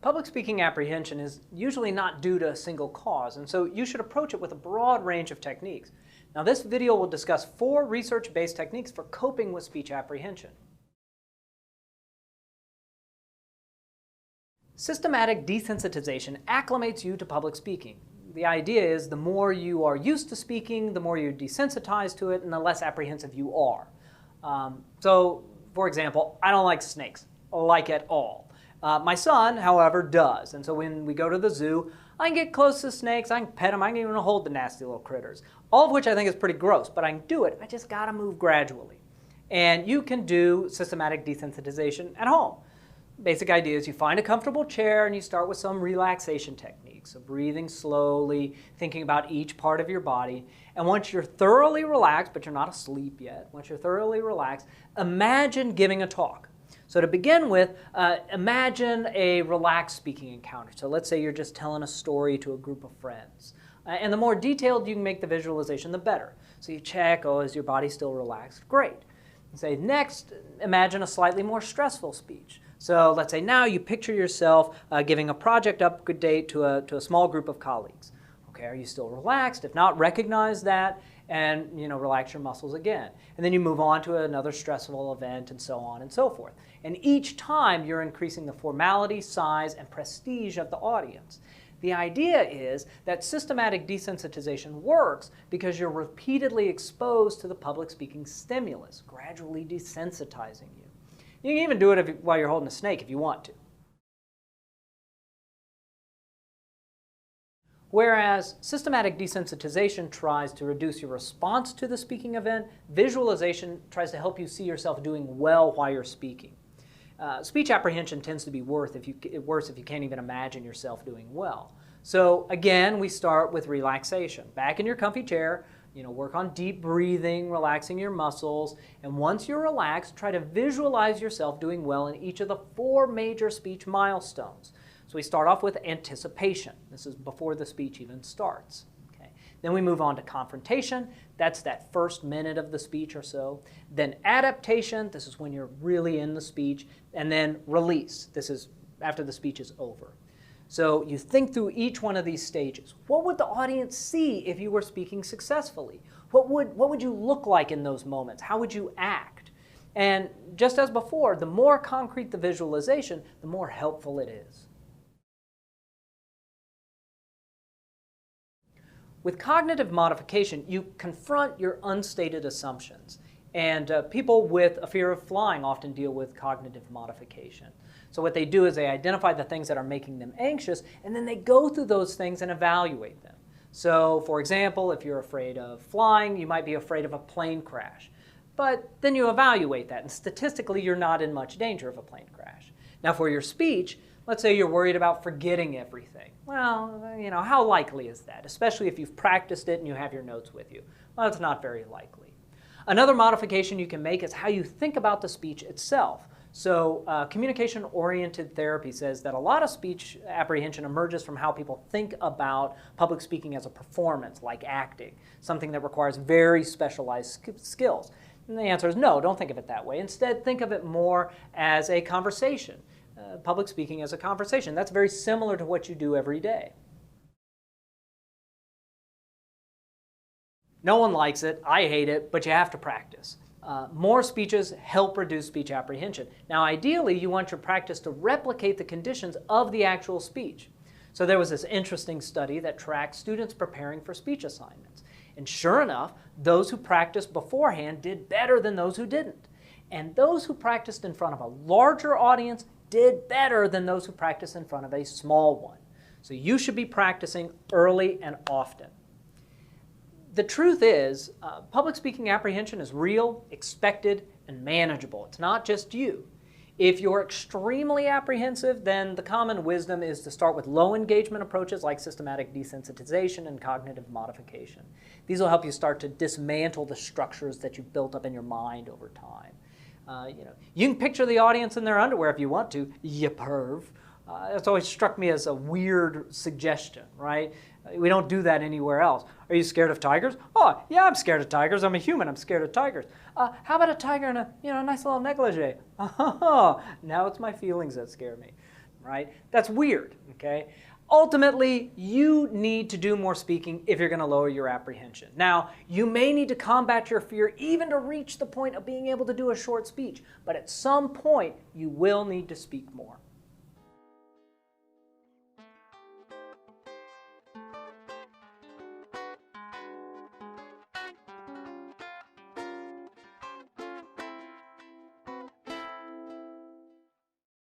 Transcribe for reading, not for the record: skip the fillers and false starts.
Public speaking apprehension is usually not due to a single cause, and so you should approach it with a broad range of techniques. Now, this video will discuss 4 research-based techniques for coping with speech apprehension. Systematic desensitization acclimates you to public speaking. The idea is the more you are used to speaking, the more you're desensitized to it, and the less apprehensive you are. For example, I don't like snakes, like at all. My son, however, does. And so when we go to the zoo, I can get close to snakes, I can pet them, I can even hold the nasty little critters. All of which I think is pretty gross, but I can do it. I just gotta move gradually. And you can do systematic desensitization at home. Basic idea is you find a comfortable chair and you start with some relaxation techniques. So breathing slowly, thinking about each part of your body. And once you're thoroughly relaxed, but you're not asleep yet, once you're thoroughly relaxed, imagine giving a talk. So to begin with, imagine a relaxed speaking encounter. So let's say you're just telling a story to a group of friends. And the more detailed you can make the visualization, the better. So you check, oh, is your body still relaxed? Great. And say, next, imagine a slightly more stressful speech. So let's say now you picture yourself giving a project update to a small group of colleagues. Okay, are you still relaxed? If not, recognize that and relax your muscles again. And then you move on to another stressful event and so on and so forth. And each time you're increasing the formality, size, and prestige of the audience. The idea is that systematic desensitization works because you're repeatedly exposed to the public speaking stimulus, gradually desensitizing you. You can even do it while you're holding a snake if you want to. Whereas systematic desensitization tries to reduce your response to the speaking event, visualization tries to help you see yourself doing well while you're speaking. Speech apprehension tends to be worse if you can't even imagine yourself doing well. So again, we start with relaxation. Back in your comfy chair, work on deep breathing, relaxing your muscles, and once you're relaxed, try to visualize yourself doing well in each of the 4 major speech milestones. So we start off with anticipation. This is before the speech even starts. Okay. Then we move on to confrontation. That's that first minute of the speech or so. Then adaptation. This is when you're really in the speech. And then release. This is after the speech is over. So you think through each one of these stages. What would the audience see if you were speaking successfully? What would you look like in those moments? How would you act? And just as before, the more concrete the visualization, the more helpful it is. With cognitive modification, you confront your unstated assumptions. And people with a fear of flying often deal with cognitive modification. So what they do is they identify the things that are making them anxious, and then they go through those things and evaluate them. So for example, if you're afraid of flying, you might be afraid of a plane crash. But then you evaluate that, and statistically, you're not in much danger of a plane crash. Now for your speech, let's say you're worried about forgetting everything. Well, how likely is that? Especially if you've practiced it and you have your notes with you. Well, it's not very likely. Another modification you can make is how you think about the speech itself. So communication-oriented therapy says that a lot of speech apprehension emerges from how people think about public speaking as a performance, like acting, something that requires very specialized skills. And the answer is no, don't think of it that way. Instead, think of it more as a conversation. Public speaking as a conversation. That's very similar to what you do every day. No one likes it, I hate it, but you have to practice. More speeches help reduce speech apprehension. Now ideally, you want your practice to replicate the conditions of the actual speech. So there was this interesting study that tracked students preparing for speech assignments. And sure enough, those who practiced beforehand did better than those who didn't. And those who practiced in front of a larger audience did better than those who practiced in front of a small one. So you should be practicing early and often. The truth is, public speaking apprehension is real, expected, and manageable. It's not just you. If you're extremely apprehensive, then the common wisdom is to start with low engagement approaches like systematic desensitization and cognitive modification. These will help you start to dismantle the structures that you've built up in your mind over time. You can picture the audience in their underwear if you want to, you perv. It's always struck me as a weird suggestion, right? We don't do that anywhere else. Are you scared of tigers? Oh, yeah, I'm scared of tigers. I'm a human. I'm scared of tigers. How about a tiger in a nice little negligee? Oh, now it's my feelings that scare me. right? That's weird, okay? Ultimately, you need to do more speaking if you're going to lower your apprehension. Now, you may need to combat your fear even to reach the point of being able to do a short speech, but at some point, you will need to speak more.